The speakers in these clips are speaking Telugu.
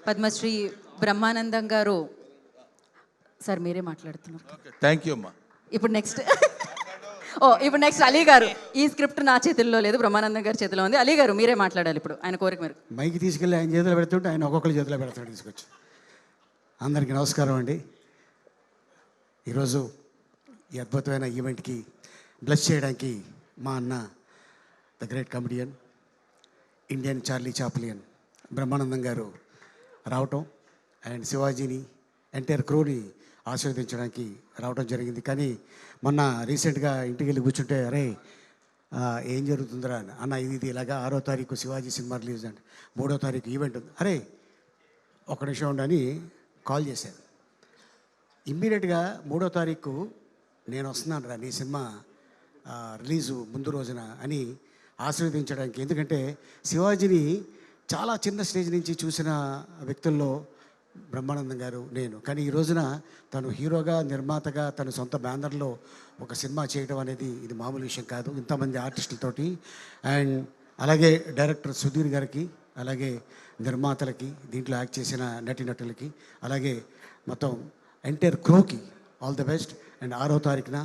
పద్మశ్రీ బ్రహ్మానందం గారు. సార్ మీరే మాట్లాడుతున్నారు. థ్యాంక్ యూ అమ్మా. ఇప్పుడు నెక్స్ట్ అలీ గారు. ఈ స్క్రిప్ట్ నా చేతుల్లో లేదు, బ్రహ్మానందం గారి చేతిలో ఉంది. అలీ గారు మీరే మాట్లాడాలి ఇప్పుడు, ఆయన కోరిక మీరు. మైకి తీసుకెళ్ళి ఆయన చేతిలో పెడుతుంటే ఆయన ఒక్కొక్కరి చేతిలో పెడతాడు తీసుకొచ్చి. అందరికీ నమస్కారం అండి. ఈరోజు ఈ అద్భుతమైన ఈవెంట్కి బ్లెస్ చేయడానికి మా అన్న the great comedian, Indian Charlie Chaplin Brahmanandam గారు రావటం అండ్ శివాజీని ఎంటైర్ క్రూని ఆశీర్వదించడానికి రావడం జరిగింది. కానీ మొన్న రీసెంట్గా ఇంటికి వెళ్ళి కూర్చుంటే అరే ఏం జరుగుతుందిరా అన్న, ఇది ఇలాగా 6వ తారీఖు శివాజీ సినిమా రిలీజ్ అండి, 3వ తారీఖు ఈవెంట్ ఉంది, అరే ఒక నిమిషం ఉండని కాల్ చేశాను. ఇమ్మీడియట్గా 3వ తారీఖు నేను వస్తున్నాను రా నీ సినిమా రిలీజు ముందు రోజున అని ఆశీర్వదించడానికి. ఎందుకంటే శివాజీని చాలా చిన్న స్టేజ్ నుంచి చూసిన వ్యక్తుల్లో బ్రహ్మానందం గారు నేను. కానీ ఈ రోజున తను హీరోగా, నిర్మాతగా, తన సొంత బ్యానర్లో ఒక సినిమా చేయడం అనేది ఇది మామూలు విషయం కాదు, ఇంతమంది ఆర్టిస్టులతోటి. అండ్ అలాగే డైరెక్టర్ సుధీర్ గారికి, అలాగే నిర్మాతలకి, దీంట్లో యాక్ట్ చేసిన నటీనటులకి, అలాగే మొత్తం ఎంటైర్ క్రూకి ఆల్ ది బెస్ట్. అండ్ 6వ తారీఖున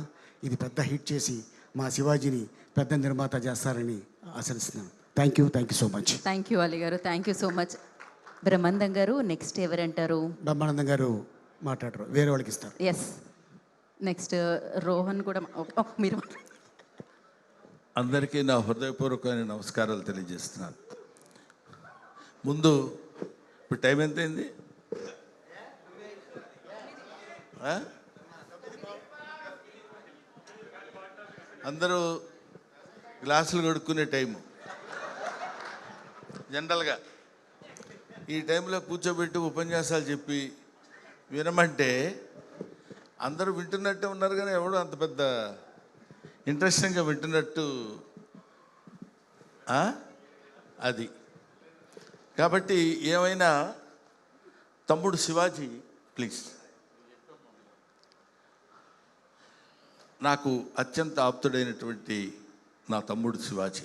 ఇది పెద్ద హిట్ చేసి మా శివాజీని పెద్ద నిర్మాత చేస్తారని ఆశిస్తున్నాను. Thank you so much. Thank you Ali గారు, thank you so much. Brahmanandam గారు నెక్స్ట్ ఎవరంటారు? బ్రహ్మానందం గారు మాట్లాడరు, వేరే వాళ్ళకి ఇస్తారు. ఎస్, నెక్స్ట్ రోహన్ కూడా మీరు. అందరికీ నా హృదయపూర్వకమైన నమస్కారాలు తెలియజేస్తున్నాను. ముందు ఇప్పుడు టైం ఎంత అయింది? అందరూ గ్లాసులు కడుక్కునే టైము. జనరల్గా ఈ టైంలో కూర్చోబెట్టి ఉపన్యాసాలు చెప్పి వినమంటే అందరూ వింటున్నట్టే ఉన్నారు, కానీ ఎవడో అంత పెద్ద ఇంట్రెస్టింగ్గా వింటున్నట్టు అది. కాబట్టి ఏమైనా తమ్ముడు శివాజీ ప్లీజ్. నాకు అత్యంత ఆప్తుడైనటువంటి నా తమ్ముడు శివాజీ.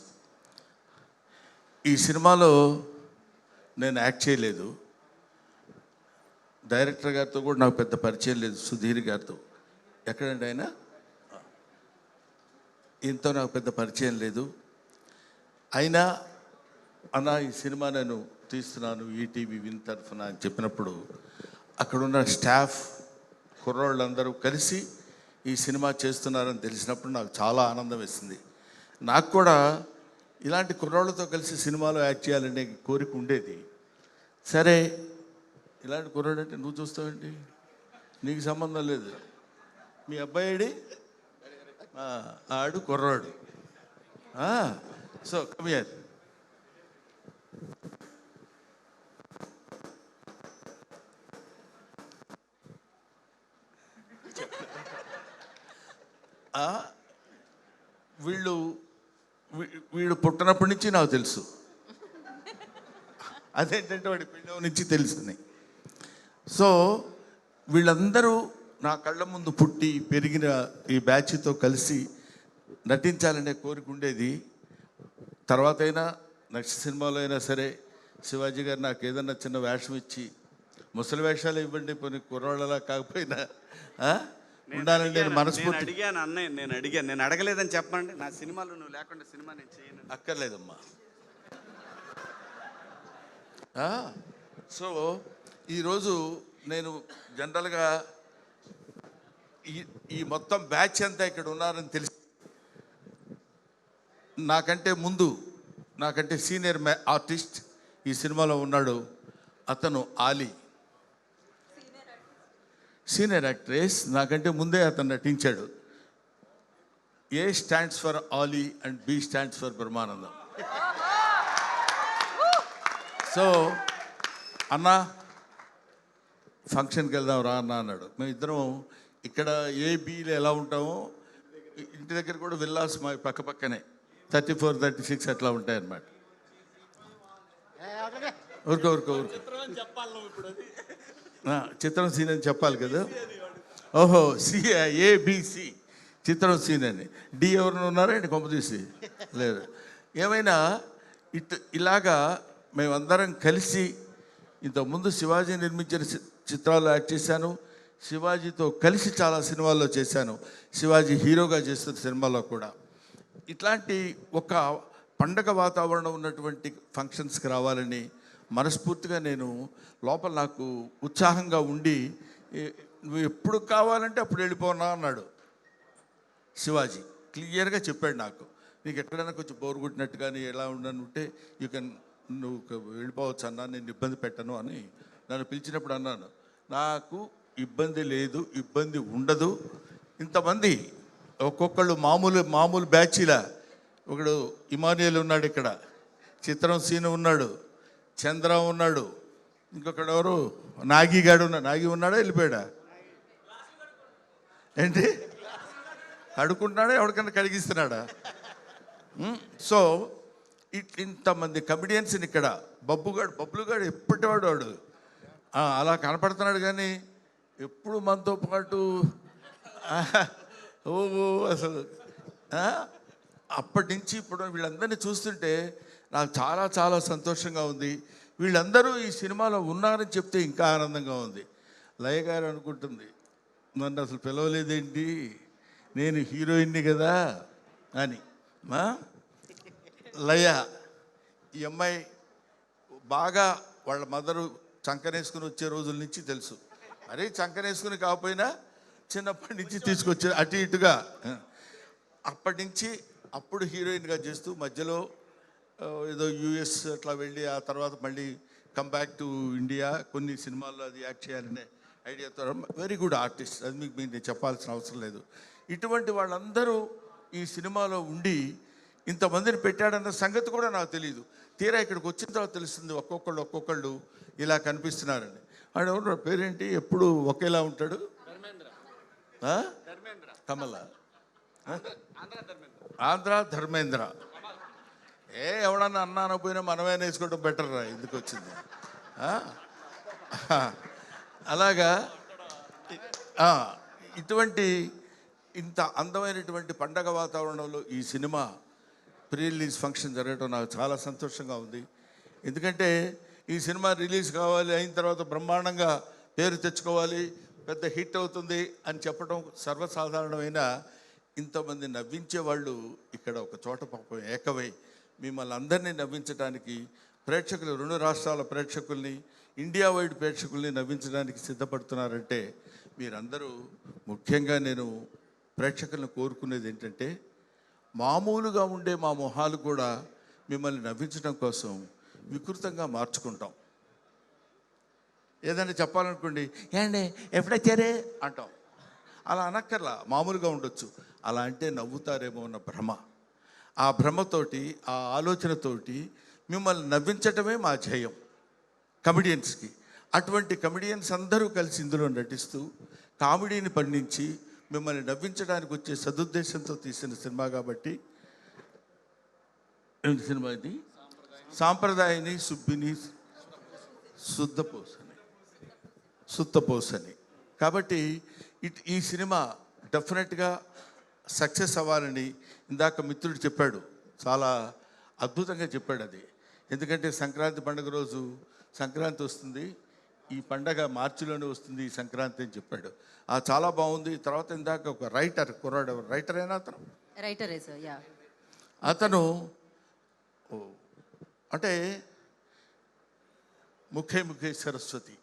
ఈ సినిమాలో నేను యాక్ట్ చేయలేదు, డైరెక్టర్ గారితో కూడా నాకు పెద్ద పరిచయం లేదు, సుధీర్ గారితో. ఎక్కడండి ఆయన? ఈయనతో నాకు పెద్ద పరిచయం లేదు. అయినా అన్న ఈ సినిమా నేను తీస్తున్నాను ఈటీవీ విన్ తరఫున అని చెప్పినప్పుడు అక్కడున్న స్టాఫ్ కుర్రోళ్ళందరూ కలిసి ఈ సినిమా చేస్తున్నారని తెలిసినప్పుడు నాకు చాలా ఆనందం వేసింది. నాకు కూడా ఇలాంటి కుర్రోళ్ళతో కలిసి సినిమాలో యాక్ట్ చేయాలనే కోరిక ఉండేది. సరే, ఇలాంటి కుర్రాడు అంటే నువ్వు చూస్తావేంటి, నీకు సంబంధం లేదు, మీ అబ్బాయిడి ఆడు కుర్రాడు. So come here. వీడు పుట్టినప్పటి నుంచి నాకు తెలుసు, అదేంటంటే వాడి పిండం నుంచి తెలుసుని. సో వీళ్ళందరూ నా కళ్ళ ముందు పుట్టి పెరిగిన ఈ బ్యాచ్తో కలిసి నటించాలనే కోరిక ఉండేది. తర్వాత అయినా నెక్స్ట్ సినిమాలో అయినా సరే శివాజీ గారు నాకు ఏదన్నా చిన్న వేషం ఇచ్చి, ముసలి వేషాలు ఇవ్వండి, కొన్ని కుర్రాళ్ళలా కాకపోయినా ఉండాలని నేను మనస్ఫూర్తి అడిగాను. అన్నయ్య నేను అడగలేదని చెప్పండి, నా సినిమాలో నువ్వు లేకుండా సినిమా నేను చేయను. అక్కర్లేదమ్మా. సో ఈరోజు నేను జనరల్గా ఈ మొత్తం బ్యాచ్ అంతా ఇక్కడ ఉన్నారని తెలిసి, నాకంటే సీనియర్ ఆర్టిస్ట్ ఈ సినిమాలో ఉన్నాడు. అతను ఆలీ, సీనియర్ యాక్ట్రెస్, నాకంటే ముందే అతను నటించాడు. A stands for Ali and B stands for Brahmanandam. So అన్న ఫంక్షన్కి వెళ్దాం రా అన్న అన్నాడు. మేము ఇద్దరం ఇక్కడ ఏబీలో ఎలా ఉంటామో ఇంటి దగ్గర కూడా విల్లాస్ మా పక్క పక్కనే 34, 36 అట్లా ఉంటాయన్నమాట. ఊరుకో చిత్రం సీన్ అని చెప్పాలి కదా. ఓహో, ఏబిసి చిత్రం సీన్ అని. డి ఎవరిని ఉన్నారా అండి కొంప తీసి? లేదు. ఏమైనా ఇలాగా మేమందరం కలిసి ఇంతకుముందు శివాజీ నిర్మించిన చిత్రాల్లో యాక్ట్ చేశాను, శివాజీతో కలిసి చాలా సినిమాల్లో చేశాను, శివాజీ హీరోగా చేస్తున్న సినిమాలో కూడా. ఇట్లాంటి ఒక పండగ వాతావరణం ఉన్నటువంటి ఫంక్షన్స్కి రావాలని మనస్ఫూర్తిగా నేను లోపల నాకు ఉత్సాహంగా ఉండి, నువ్వు ఎప్పుడు కావాలంటే అప్పుడు వెళ్ళిపోనా అన్నాడు శివాజీ. క్లియర్గా చెప్పాడు నాకు, నీకు ఎక్కడైనా కొంచెం బోర్ కొట్టినట్టు కానీ ఎలా ఉండనుంటే నువ్వు వెళ్ళిపోవచ్చు అన్నా, నేను ఇబ్బంది పెట్టను అని నన్ను పిలిచినప్పుడు అన్నాను, నాకు ఇబ్బంది లేదు, ఇబ్బంది ఉండదు. ఇంతమంది ఒక్కొక్కళ్ళు మామూలు బ్యాచీలా, ఒకడు ఇమానియల్ ఉన్నాడు, ఇక్కడ చిత్రం సీను ఉన్నాడు, చంద్ర ఉన్నాడు, ఇంకొకడు ఎవరు నాగిగాడు ఉన్నాడు. నాగి ఉన్నాడా వెళ్ళిపోయాడా ఏంటి? అడుకుంటున్నాడా ఎవరికన్నా కడిగిస్తున్నాడా? సో ఇంతమంది కమిడియన్స్ని ఇక్కడ బబ్బులుగాడు ఎప్పటివాడు వాడు అలా కనపడుతున్నాడు, కానీ ఎప్పుడు మనతో పాటు ఓ అసలు అప్పటి నుంచి ఇప్పుడు వీళ్ళందరినీ చూస్తుంటే నాకు చాలా చాలా సంతోషంగా ఉంది. వీళ్ళందరూ ఈ సినిమాలో ఉన్నారని చెప్తే ఇంకా ఆనందంగా ఉంది. లయ గారు అనుకుంటుంది, నన్ను అసలు పిలవలేదేంటి, నేను హీరోయిన్ని కదా అని. లయ ఈ అమ్మాయి బాగా వాళ్ళ మదరు చంకనేసుకుని వచ్చే రోజుల నుంచి తెలుసు. అరే చంకనేసుకుని కాకపోయినా చిన్నప్పటి నుంచి తీసుకొచ్చే అటు ఇటుగా అప్పటి నుంచి అప్పుడు హీరోయిన్గా చేస్తూ మధ్యలో ఏదో యూఎస్ అట్లా వెళ్ళి ఆ తర్వాత మళ్ళీ కమ్ బ్యాక్ టు ఇండియా, కొన్ని సినిమాల్లో అది యాక్ట్ చేయాలనే ఐడియాతో వెరీ గుడ్ ఆర్టిస్ట్. అది మీకు నేను చెప్పాల్సిన అవసరం లేదు. ఇటువంటి వాళ్ళందరూ ఈ సినిమాలో ఉండి ఇంతమందిని పెట్టాడన్న సంగతి కూడా నాకు తెలియదు. తీరా ఇక్కడికి వచ్చిన తర్వాత తెలుస్తుంది ఒక్కొక్కళ్ళు ఇలా కనిపిస్తున్నారని. వాడు ఎవరు పేరేంటి, ఎప్పుడు ఒకేలా ఉంటాడు? కమల, ఆంధ్ర ధర్మేంద్ర. ఎవడన్నా అన్నా పోయినా మనమే వేసుకోవడం బెటర్ రా, ఎందుకు వచ్చింది. అలాగా ఇటువంటి ఇంత అందమైనటువంటి పండగ వాతావరణంలో ఈ సినిమా ప్రీ రిలీజ్ ఫంక్షన్ జరగడం నాకు చాలా సంతోషంగా ఉంది. ఎందుకంటే ఈ సినిమా రిలీజ్ కావాలి, అయిన తర్వాత బ్రహ్మాండంగా పేరు తెచ్చుకోవాలి, పెద్ద హిట్ అవుతుంది అని చెప్పడం సర్వసాధారణమైన, ఇంతమంది నవ్వించే వాళ్ళు ఇక్కడ ఒక చోట పాపం ఏకమై మిమ్మల్ని అందరినీ నవ్వించడానికి, ప్రేక్షకులు 2 రాష్ట్రాల ప్రేక్షకుల్ని, ఇండియా వైడ్ ప్రేక్షకుల్ని నవ్వించడానికి సిద్ధపడుతున్నారంటే మీరందరూ, ముఖ్యంగా నేను ప్రేక్షకులను కోరుకునేది ఏంటంటే, మామూలుగా ఉండే మా మొహాలు కూడా మిమ్మల్ని నవ్వించడం కోసం వికృతంగా మార్చుకుంటాం. ఏదైనా చెప్పాలనుకోండి, ఏండి ఎప్పుడొచ్చారే అంటాం. అలా అనక్కర్లా, మామూలుగా ఉండొచ్చు. అలా అంటే నవ్వుతారేమో అన్న భ్రమ, ఆ భ్రమతోటి, ఆ ఆలోచనతోటి మిమ్మల్ని నవ్వించటమే మా ధ్యేయం కమిడియన్స్కి. అటువంటి కమిడియన్స్ అందరూ కలిసి ఇందులో నటిస్తూ కామెడీని పండించి మిమ్మల్ని నవ్వించడానికి వచ్చే సదుద్దేశంతో తీసిన సినిమా కాబట్టి, సినిమా ఇది సాంప్రదాయని సుబ్బిని సుత్తపోసని. కాబట్టి ఈ సినిమా డెఫినెట్గా సక్సెస్ అవ్వాలని ఇందాక మిత్రుడు చెప్పాడు, చాలా అద్భుతంగా చెప్పాడు అది. ఎందుకంటే సంక్రాంతి పండుగ రోజు, సంక్రాంతి వస్తుంది, ఈ పండగ మార్చిలోనే వస్తుంది ఈ సంక్రాంతి అని చెప్పాడు. చాలా బాగుంది. తర్వాత ఇందాక ఒక రైటర్ అయినా రైటరే సార్, యా. అతను అంటే ముఖే సరస్వతి,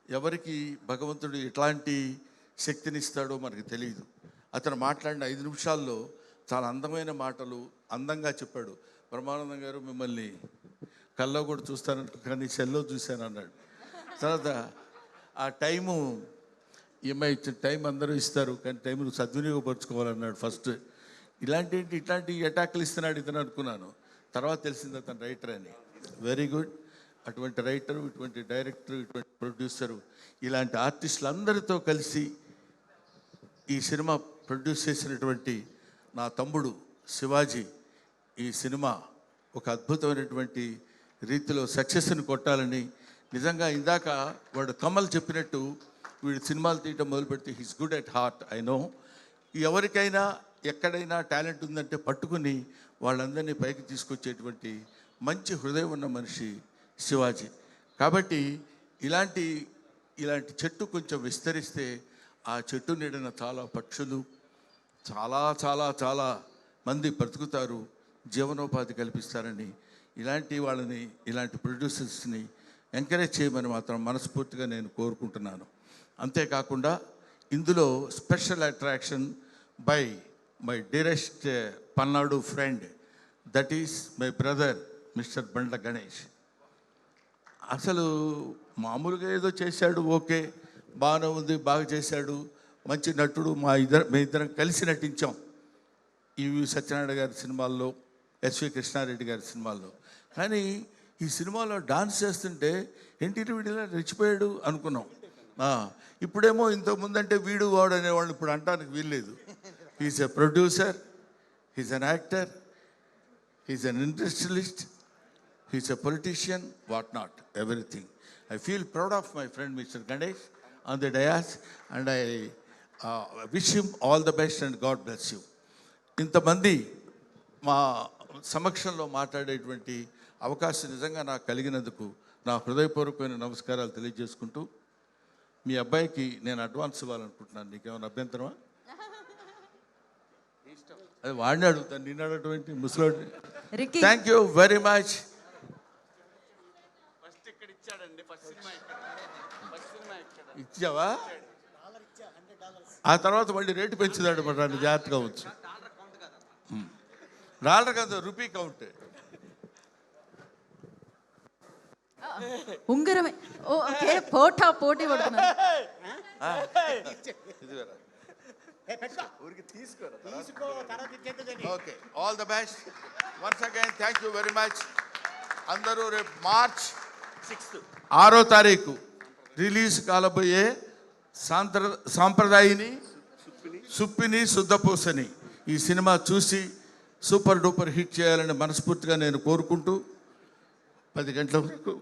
ఎవరికి భగవంతుడు ఎట్లాంటి శక్తినిస్తాడో మనకు తెలియదు. అతను మాట్లాడిన 5 నిమిషాల్లో చాలా అందమైన మాటలు అందంగా చెప్పాడు. బ్రహ్మానందం గారు మిమ్మల్ని కల్లో కూడా చూస్తాను కానీ సెల్లో చూశాను అన్నాడు. తర్వాత ఆ టైము ఇచ్చిన టైం అందరూ ఇస్తారు కానీ టైంను సద్వినియోగపరుచుకోవాలన్నాడు ఫస్ట్. ఇట్లాంటి అటాక్లు ఇస్తున్నాడు ఇతను అనుకున్నాను. తర్వాత తెలిసింది అతను రైటర్ అని. Very good. అటువంటి రైటరు, ఇటువంటి డైరెక్టరు, ఇటువంటి ప్రొడ్యూసరు, ఇలాంటి ఆర్టిస్టులు అందరితో కలిసి ఈ సినిమా ప్రొడ్యూస్ చేసినటువంటి నా తమ్ముడు శివాజీ ఈ సినిమా ఒక అద్భుతమైనటువంటి రీతిలో సక్సెస్ని కొట్టాలని, నిజంగా ఇందాక వాడు కమల్ చెప్పినట్టు వీడు సినిమాలు తీయటం మొదలుపెడితే he's good at heart. I know. ఎవరికైనా ఎక్కడైనా టాలెంట్ ఉందంటే పట్టుకుని వాళ్ళందరినీ పైకి తీసుకొచ్చేటువంటి మంచి హృదయం ఉన్న మనిషి శివాజీ. కాబట్టి ఇలాంటి ఇలాంటి చెట్టు కొంచెం విస్తరిస్తే ఆ చెట్టు నీడన చాలా పక్షులు చాలా చాలా చాలా మంది బ్రతుకుతారు, జీవనోపాధి కల్పిస్తారని ఇలాంటి వాళ్ళని, ఇలాంటి ప్రొడ్యూసర్స్ని ఎంకరేజ్ చేయమని మాత్రం మనస్ఫూర్తిగా నేను కోరుకుంటున్నాను. అంతేకాకుండా ఇందులో special attraction by my dearest Palnadu friend, that is my brother mister Bandla Ganesh. అసలు మామూలుగా ఏదో చేశాడు, ఓకే బాగానే ఉంది, బాగా చేశాడు, మంచి నటుడు, మేము ఇద్దరం కలిసి నటించాం ఈవి సత్యనారాయణ గారి సినిమాల్లో, ఎస్వి కృష్ణారెడ్డి గారి సినిమాల్లో. కానీ ఈ సినిమాలో డాన్స్ చేస్తుంటే ఎన్టీ వీడిలా రెచ్చిపోయాడు అనుకున్నాం. ఇప్పుడేమో ఇంతకుముందంటే వీడు వాడు అనేవాళ్ళు ఇప్పుడు అంటానికి వీల్లేదు. He's a producer, he's an actor, he's an industrialist, he's a politician, what not, everything. I feel proud of my friend Mr. Ganesh on the dais, and I wish him all the best and God bless you. ఇంతమంది మా సమక్షంలో మాట్లాడేటువంటి అవకాశం నిజంగా నాకు కలిగినందుకు నా హృదయపూర్వకమైన నమస్కారాలు తెలియజేసుకుంటూ, మీ అబ్బాయికి నేను అడ్వాన్స్ ఇవ్వాలనుకుంటున్నాను. నీకేమైనా అభ్యంతరమా? అది వాడిని అడుగుతాను, నిన్ను అడగటువంటి ముసలోడిని. Thank you very much. ఇచ్చావా? ఆ తర్వాత మళ్ళీ రేటు పెంచుదాడు మరి, నన్ను జాగ్రత్తగా వచ్చు. డాలర్ కాదు, రూపీ కౌంట్. ఉంగరమే. ఓకే, పోటీ పడుతున్నారు. Okay, all the best once again. Thank you very much. అందరూ రేపు మార్చ్ 6వ తారీఖు రిలీజ్ కాలబోయే సాంప్రదాయిని సుప్పిని శుద్ధపూసని ఈ సినిమా చూసి సూపర్ డూపర్ హిట్ చేయాలని మనస్ఫూర్తిగా నేను కోరుకుంటూ 10 గంటల వరకు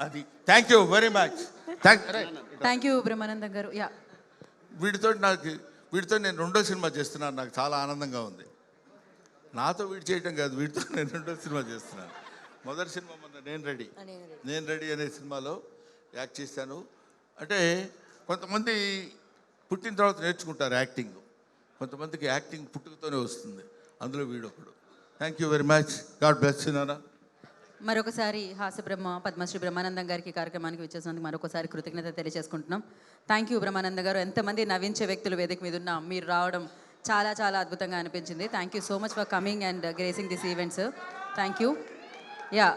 అది. Thank you very much. Thank you Brahmanandam గారు. యా, వీడితో నేను 2వ సినిమా చేస్తున్నాను. నాకు చాలా ఆనందంగా ఉంది. నాతో వీడు చేయటం కాదు, వీడితో నేను 2వ సినిమా చేస్తున్నాను. మొదటి సినిమా మొన్న నేను రెడీ అనే సినిమాలో యాక్ట్ చేశాను. అంటే కొంతమంది పుట్టిన తర్వాత నేర్చుకుంటారు యాక్టింగ్, కొంతమందికి యాక్టింగ్ పుట్టుకతోనే వస్తుంది. అందులో వీడొకడు. Thank you very much. God bless you నాన్న. మరొకసారి హాస్యబ్రహ్మ పద్మశ్రీ బ్రహ్మానందం గారికి కార్యక్రమానికి వచ్చేసినందుకు మరొకసారి కృతజ్ఞత తెలియజేసుకుంటున్నాం. థ్యాంక్ యూ బ్రహ్మానందం గారు. ఎంతమంది నవ్వించే వ్యక్తులు వేదిక మీద ఉన్నా మీరు రావడం చాలా చాలా అద్భుతంగా అనిపించింది. Thank you so much for coming and gracing this events. Thank you. Yeah.